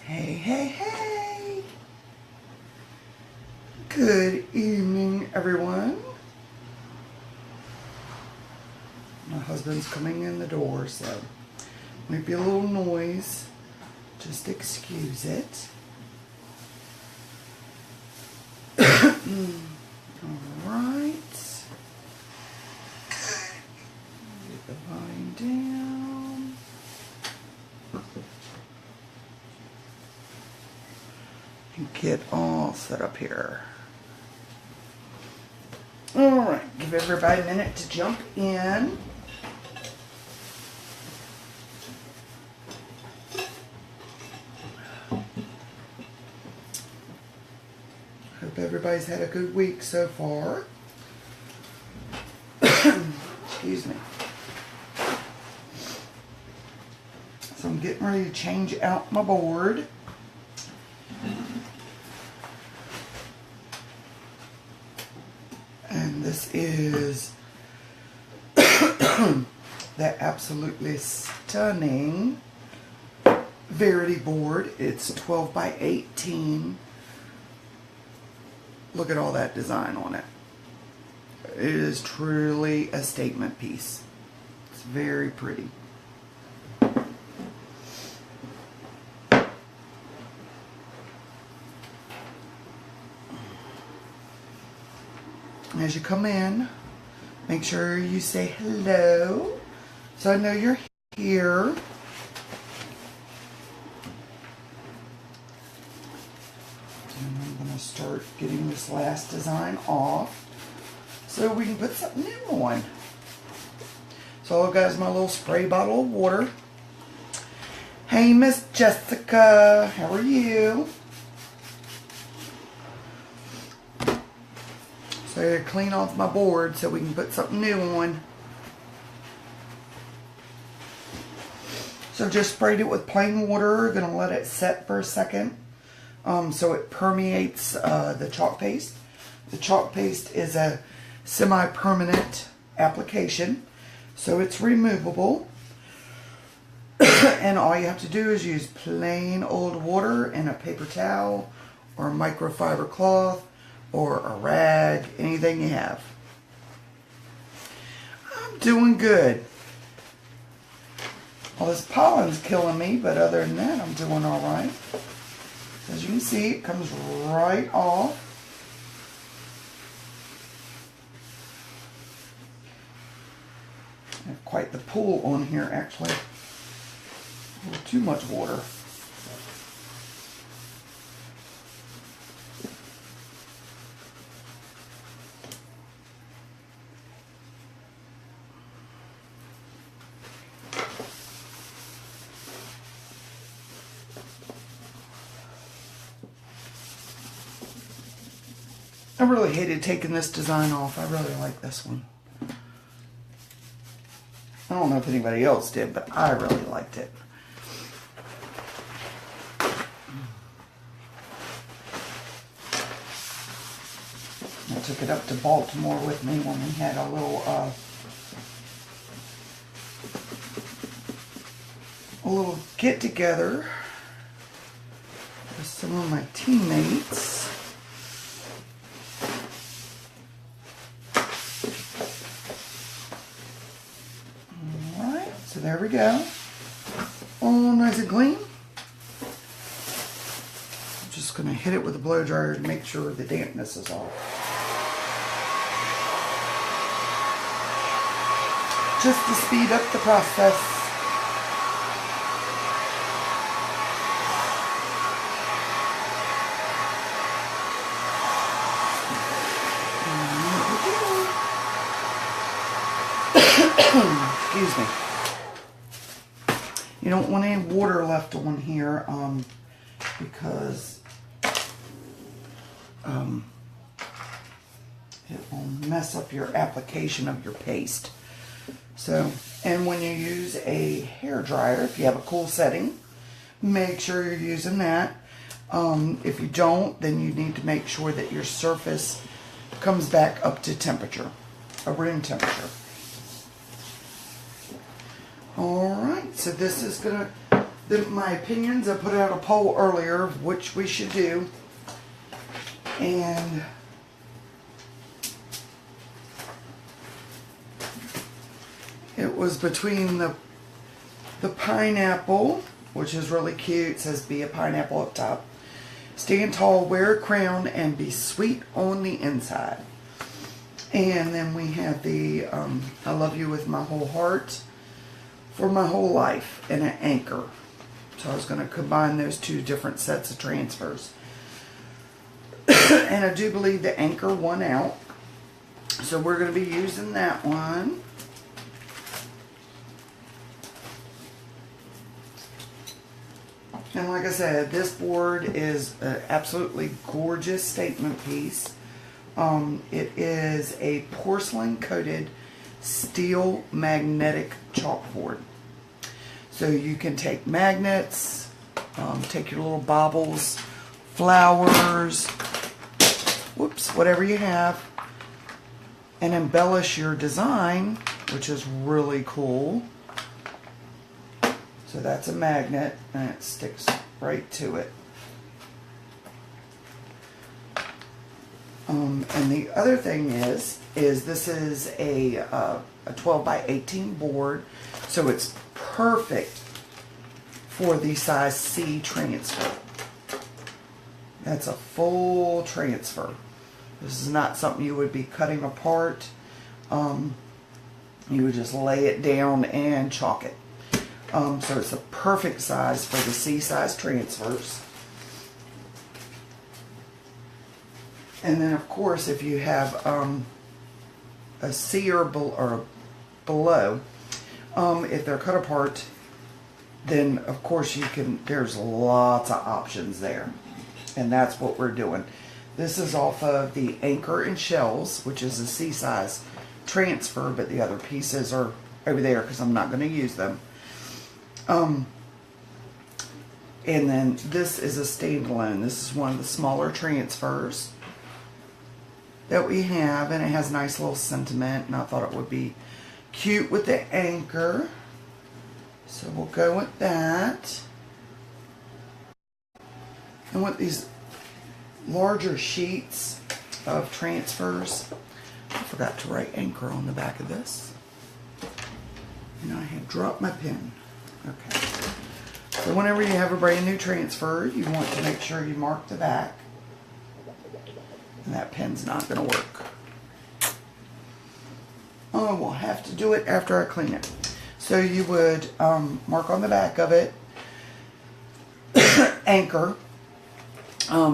Hey, hey, hey! Good evening, everyone. My husband's coming in the door, so might be a little noise. Just excuse it. Alright. Get the volume down. And get all set up here. Alright, give everybody a minute to jump in. Hope everybody's had a good week so far. Excuse me. So I'm getting ready to change out my board. And this is that absolutely stunning Verity board. It's 12 by 18. Look at all that design on it. It is truly a statement piece. It's very pretty. As you come in, make sure you say hello, so I know you're here. And I'm going to start getting this last design off so we can put something new on. So I've got my little spray bottle of water. Hey, Miss Jessica, how are you? So I gotta clean off my board so we can put something new on. So just sprayed it with plain water. Gonna let it set for a second so it permeates the chalk paste. The chalk paste is a semi-permanent application, so it's removable. And all you have to do is use plain old water and a paper towel or a microfiber cloth or a rag, anything you have. I'm doing good. Well, this pollen's killing me, but other than that, I'm doing all right. As you can see, it comes right off. I have quite the pool on here, actually. A little too much water. I really hated taking this design off. I really like this one. I don't know if anybody else did, but I really liked it. I took it up to Baltimore with me when we had a little get together with some of my teammates. So there we go. All nice and clean. I'm just going to hit it with a blow dryer to make sure the dampness is off. Just to speed up the process. Excuse me. You don't want any water left on here because it will mess up your application of your paste. So, and when you use a hair dryer, if you have a cool setting, make sure you're using that. If you don't, then you need to make sure that your surface comes back up to temperature, a room temperature. Alright, so this is going to my opinions. I put out a poll earlier of which we should do. And it was between the pineapple, which is really cute. It says be a pineapple up top. Stand tall, wear a crown, and be sweet on the inside. And then we have the I love you with my whole heart, for my whole life, and an anchor. So I was going to combine those two different sets of transfers. And I do believe the anchor won out. So we're going to be using that one. And like I said, this board is an absolutely gorgeous statement piece. It is a porcelain coated steel magnetic chalkboard. So you can take magnets, take your little baubles, flowers, whoops, whatever you have, and embellish your design, which is really cool. So that's a magnet, and it sticks right to it. And the other thing is this is a 12 by 18 board, so it's perfect for the size C transfer. That's a full transfer. This is not something you would be cutting apart. You would just lay it down and chalk it. So it's the perfect size for the C size transfers. And then of course if you have a C or below, if they're cut apart, then of course you can, there's lots of options there. And that's what we're doing. This is off of the Anchor and Shells, which is a C size transfer, but the other pieces are over there because I'm not going to use them. And then this is a standalone. This is one of the smaller transfers that we have, and it has nice little sentiment, and I thought it would be cute with the anchor. So we'll go with that. And with these larger sheets of transfers, I forgot to write anchor on the back of this. And I have dropped my pen. Okay. So whenever you have a brand new transfer, you want to make sure you mark the back. And that pen's not going to work. Oh, we'll have to do it after I clean it. So you would mark on the back of it, anchor,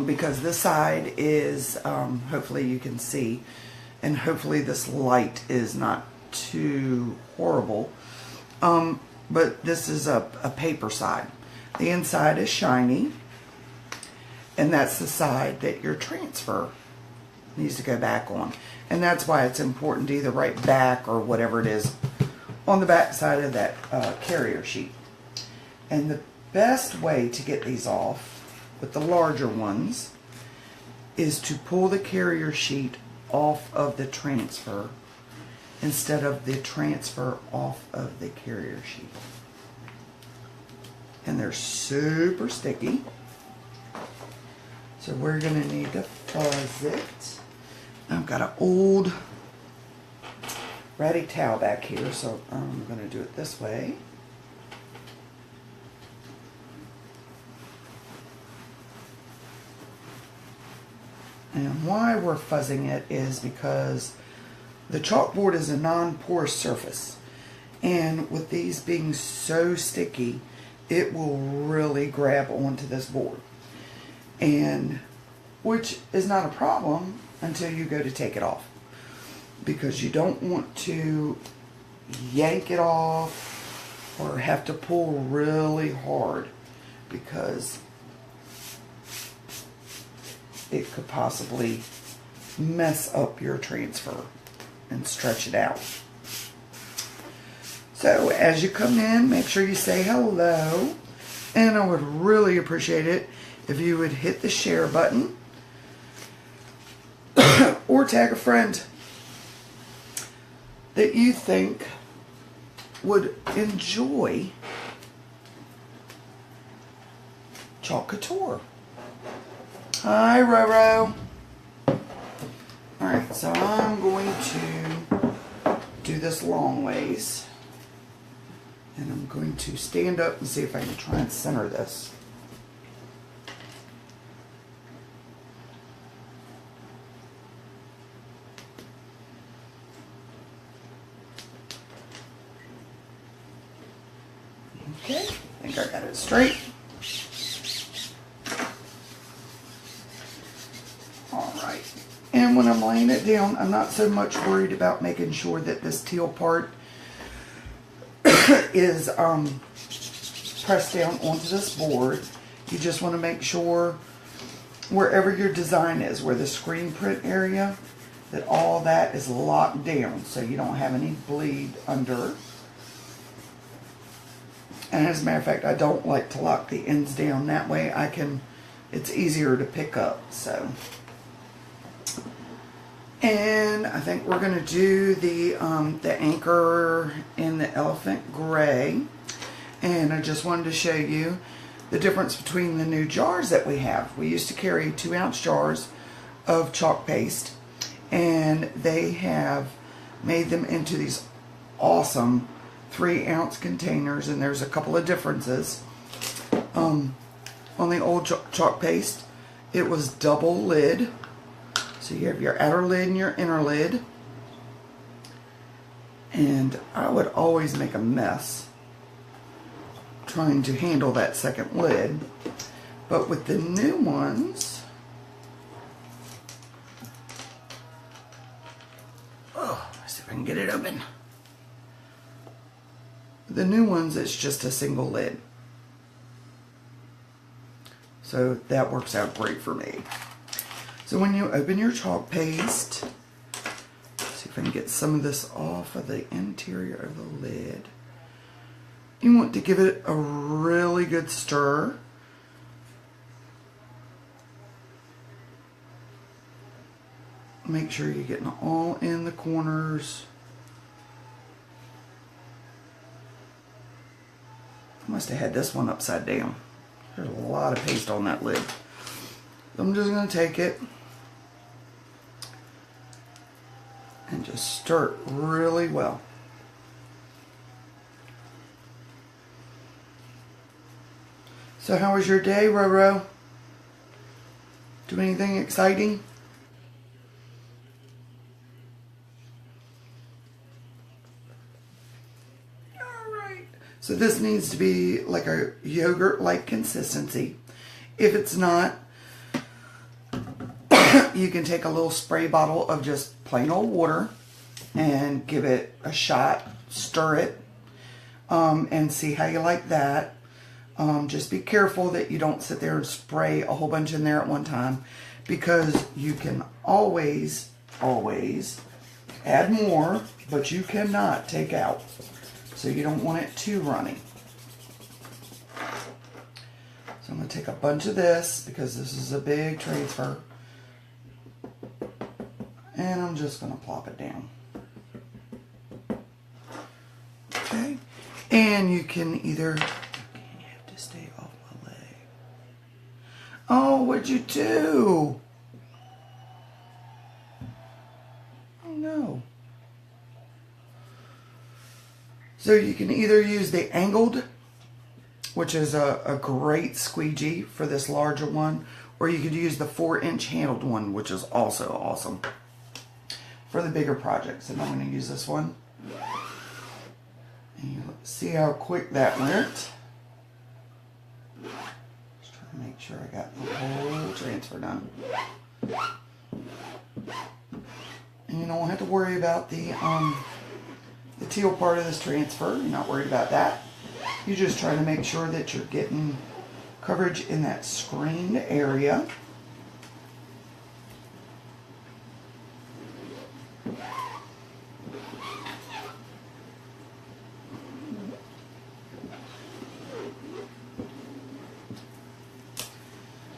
because this side is, hopefully you can see, and hopefully this light is not too horrible. But this is a paper side. The inside is shiny, and that's the side that your transfer needs to go back on. And that's why it's important to either write back or whatever it is on the back side of that carrier sheet. And the best way to get these off with the larger ones is to pull the carrier sheet off of the transfer instead of the transfer off of the carrier sheet. And they're super sticky. So we're going to need to fuzz it. I've got an old ratty towel back here, so I'm going to do it this way. And why we're fuzzing it is because the chalkboard is a non-porous surface. And with these being so sticky, it will really grab onto this board. And which is not a problem until you go to take it off. Because you don't want to yank it off or have to pull really hard, because it could possibly mess up your transfer and stretch it out. So as you come in, make sure you say hello, and I would really appreciate it if you would hit the share button or tag a friend that you think would enjoy Chalk Couture. Hi, Roro. Alright, so I'm going to do this long ways. And I'm going to stand up and see if I can try and center this. Okay, I think I got it straight. Alright, and when I'm laying it down, I'm not so much worried about making sure that this teal part is pressed down onto this board. You just want to make sure wherever your design is, where the screen print area, that all that is locked down so you don't have any bleed under. And as a matter of fact, I don't like to lock the ends down. That way it's easier to pick up. So, and I think we're going to do the anchor in the elephant gray. And I just wanted to show you the difference between the new jars that we have. We used to carry 2-ounce jars of chalk paste, and they have made them into these awesome 3-ounce containers, and there's a couple of differences. On the old chalk paste, it was double lid, so you have your outer lid and your inner lid, and I would always make a mess trying to handle that second lid. But with the new ones, let's see if I can get it open. The new ones, it's just a single lid. So that works out great for me. So when you open your chalk paste, let's see if I can get some of this off of the interior of the lid. You want to give it a really good stir. Make sure you're getting all in the corners. I must have had this one upside down. There's a lot of paste on that lid. So I'm just going to take it and just stir it really well. So how was your day, Roro? Do anything exciting? Alright. So this needs to be like a yogurt-like consistency. If it's not, you can take a little spray bottle of just plain old water and give it a shot, stir it, and see how you like that. Just be careful that you don't sit there and spray a whole bunch in there at one time, because you can always add more, but you cannot take out. So you don't want it too runny. So I'm going to take a bunch of this because this is a big transfer. And I'm just going to plop it down. Okay. And you can either... You have to stay off my leg. Oh, what'd you do? Oh, no. So you can either use the angled, which is a great squeegee for this larger one, or you could use the 4-inch handled one, which is also awesome for the bigger projects. And I'm going to use this one. And you see how quick that went. Just trying to make sure I got the whole transfer done. And you don't have to worry about the teal part of this transfer. You're not worried about that. You're just trying to make sure that you're getting coverage in that screened area.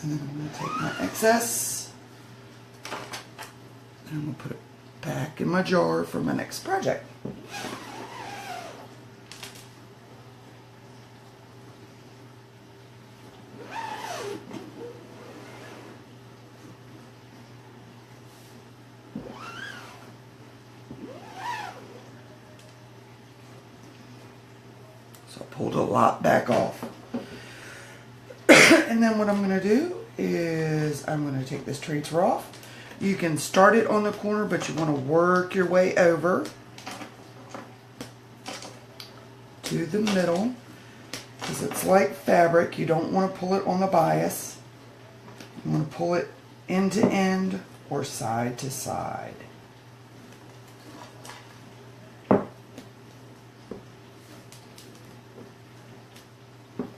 And then I'm going to take my excess and I'm going to put it back in my jar for my next project. pulled a lot back off. And then what I'm going to do is I'm going to take this transfer off. You can start it on the corner, but you want to work your way over to the middle, because it's like fabric. You don't want to pull it on the bias. You want to pull it end to end or side to side.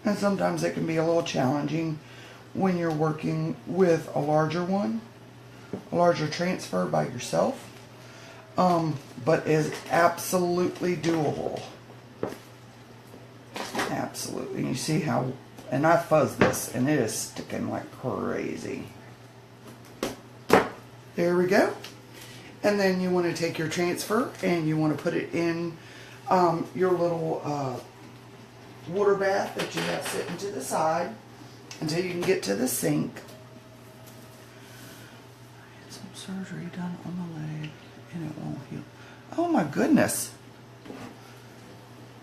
And sometimes it can be a little challenging when you're working with a larger one, a larger transfer by yourself, but is absolutely doable. Absolutely. You see how, and I fuzzed this and it is sticking like crazy. There we go. And then you want to take your transfer and you want to put it in your little water bath that you have sitting to the side until you can get to the sink. I had some surgery done on the leg and it won't heal. Oh my goodness.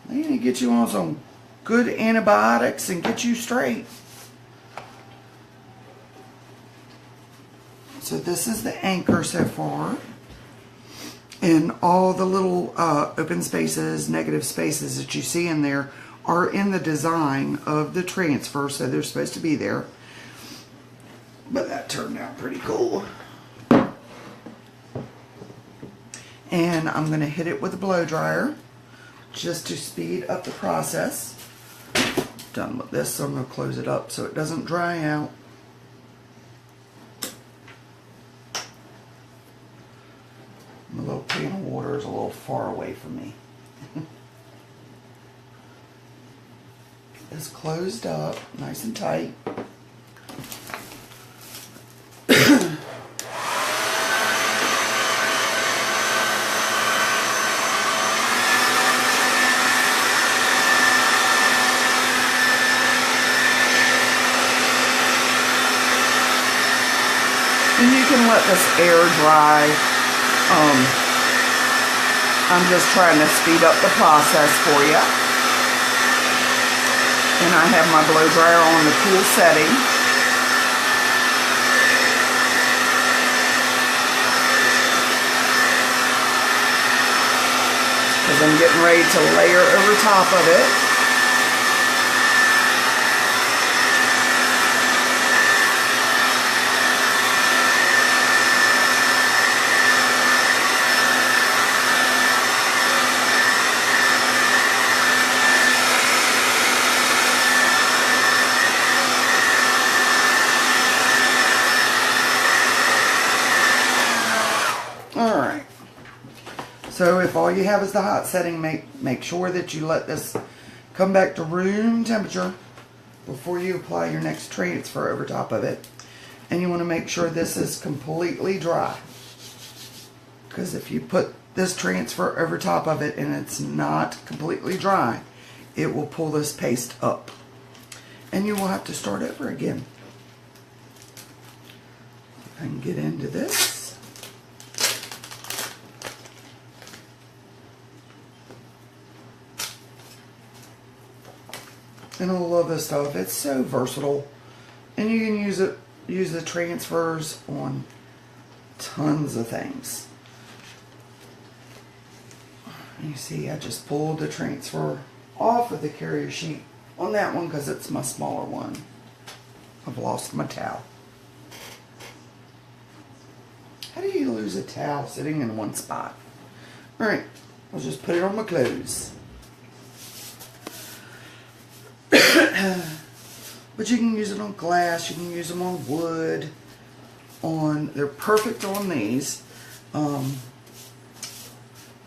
They need to get you on some good antibiotics and get you straight. So this is the anchor so far. And all the little open spaces, negative spaces that you see in there are in the design of the transfer, so they're supposed to be there. But that turned out pretty cool. And I'm going to hit it with a blow dryer just to speed up the process. Done with this, so I'm going to close it up so it doesn't dry out. My little pan of water is a little far away from me. It's closed up, nice and tight. And you can let this air dry. I'm just trying to speed up the process for you. And I have my blow dryer on the cool setting. Because I'm getting ready to layer over top of it. Alright, so if all you have is the hot setting, make sure that you let this come back to room temperature before you apply your next transfer over top of it. And you want to make sure this is completely dry, because if you put this transfer over top of it and it's not completely dry, it will pull this paste up and you will have to start over again. I can get into this. And I love this stuff. It's so versatile. And you can use the transfers on tons of things. And you see, I just pulled the transfer off of the carrier sheet on that one because it's my smaller one. I've lost my towel. How do you lose a towel sitting in one spot? Alright, I'll just put it on my clothes. But you can use it on glass, you can use them on wood, they're perfect on these. But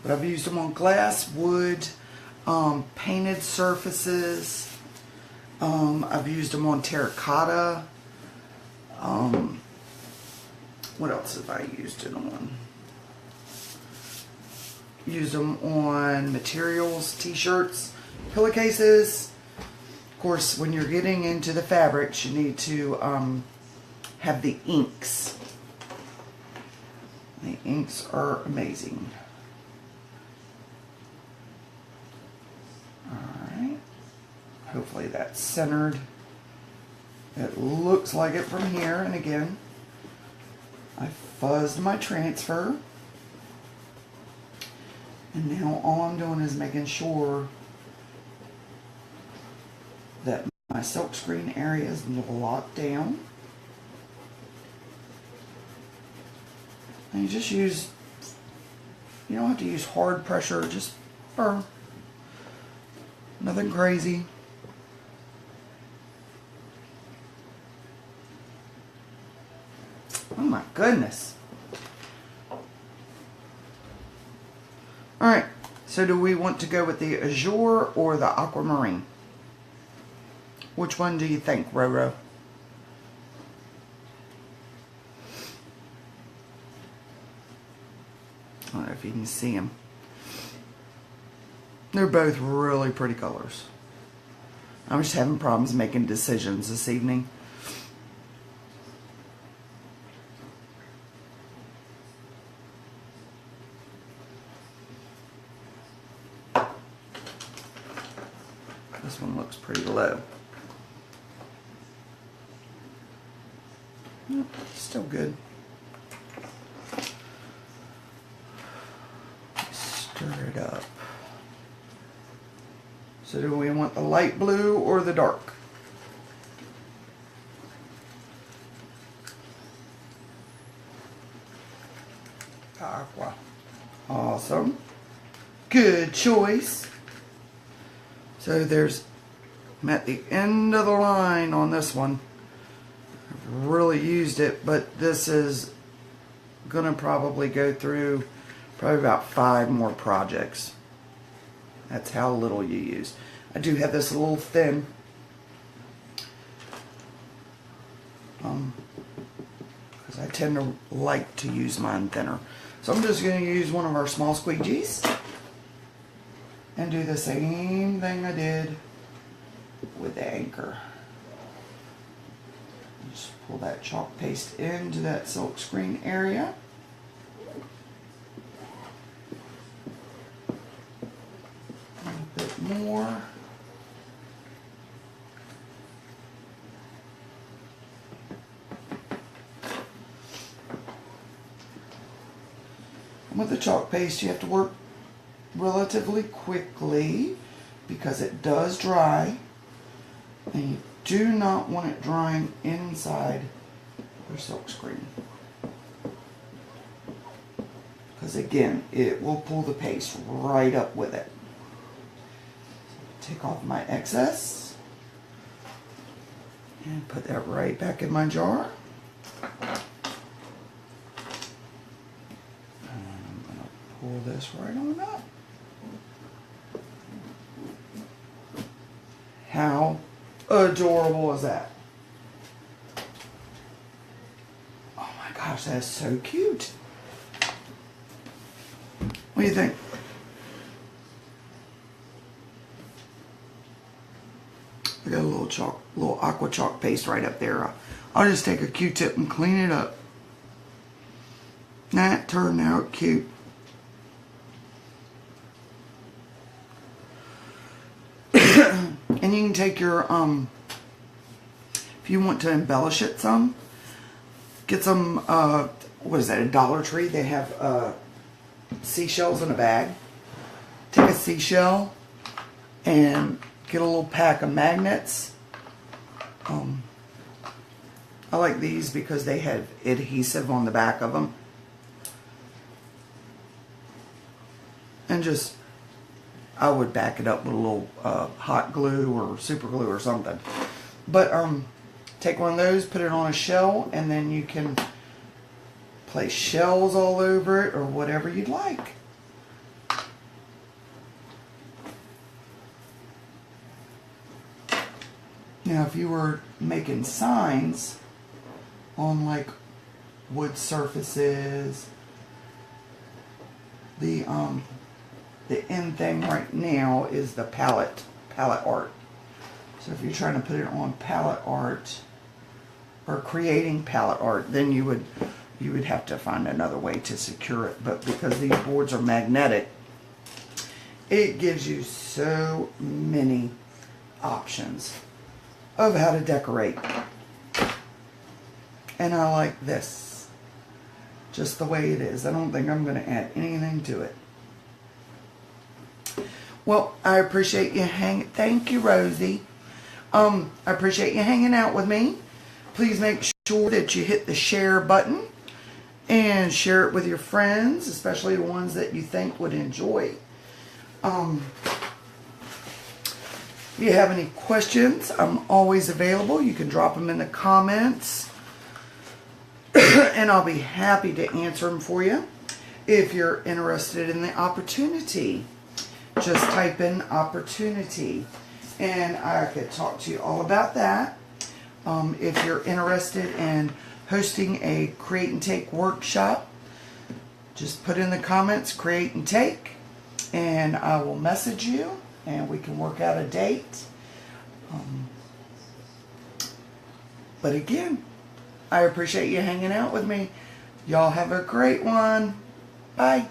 I've used them on glass, wood, painted surfaces. I've used them on terracotta. What else have I used it on? Used them on materials, t-shirts, pillowcases. Of course, when you're getting into the fabrics, you need to have the inks. The inks are amazing. Alright. Hopefully that's centered. It looks like it from here, and again, I fuzzed my transfer. And now all I'm doing is making sure that my silkscreen area is locked down. And you just use, you don't have to use hard pressure, just firm. Nothing crazy. Oh my goodness. Alright, so do we want to go with the azure or the aquamarine? Which one do you think, Roro? I don't know if you can see them. They're both really pretty colors. I'm just having problems making decisions this evening. This one looks pretty low. Still good. Stir it up. So do we want the light blue or the dark? Aqua. Awesome. Good choice. So I'm at the end of the line on this one. I've really used it, but this is gonna probably go through probably about 5 more projects. That's how little you use. I do have this a little thin. Because I tend to like to use mine thinner. So I'm just going to use one of our small squeegees and do the same thing I did with the anchor. Just pull that chalk paste into that silk screen area. A little bit more. With the chalk paste, you have to work relatively quickly because it does dry, and you do not want it drying inside your silk screen, because again, it will pull the paste right up with it. Take off my excess and put that right back in my jar. Pull this right on up. How adorable is that? Oh my gosh, that's so cute. What do you think? I got a little aqua chalk paste right up there. I'll just take a Q-tip and clean it up. That turned out cute. And you can take your, if you want to embellish it some, get some, what is that, a Dollar Tree? They have seashells in a bag. Take a seashell and get a little pack of magnets. I like these because they have adhesive on the back of them. And just, I would back it up with a little hot glue or super glue or something. But take one of those, put it on a shell, and then you can place shells all over it or whatever you'd like. Now, if you were making signs on like wood surfaces, the in thing right now is the palette art. So if you're trying to put it on palette art or creating palette art, then you would have to find another way to secure it. But because these boards are magnetic, it gives you so many options of how to decorate. And I like this just the way it is. I don't think I'm going to add anything to it. Well, I appreciate you thank you, Rosie. I appreciate you hanging out with me. Please make sure that you hit the share button and share it with your friends, especially the ones that you think would enjoy. If you have any questions, I'm always available. You can drop them in the comments and I'll be happy to answer them for you. If you're interested in the opportunity, just type in opportunity and I could talk to you all about that. If you're interested in hosting a create and take workshop, just put in the comments create and take and I will message you and we can work out a date. But again, I appreciate you hanging out with me. Y'all have a great one. Bye.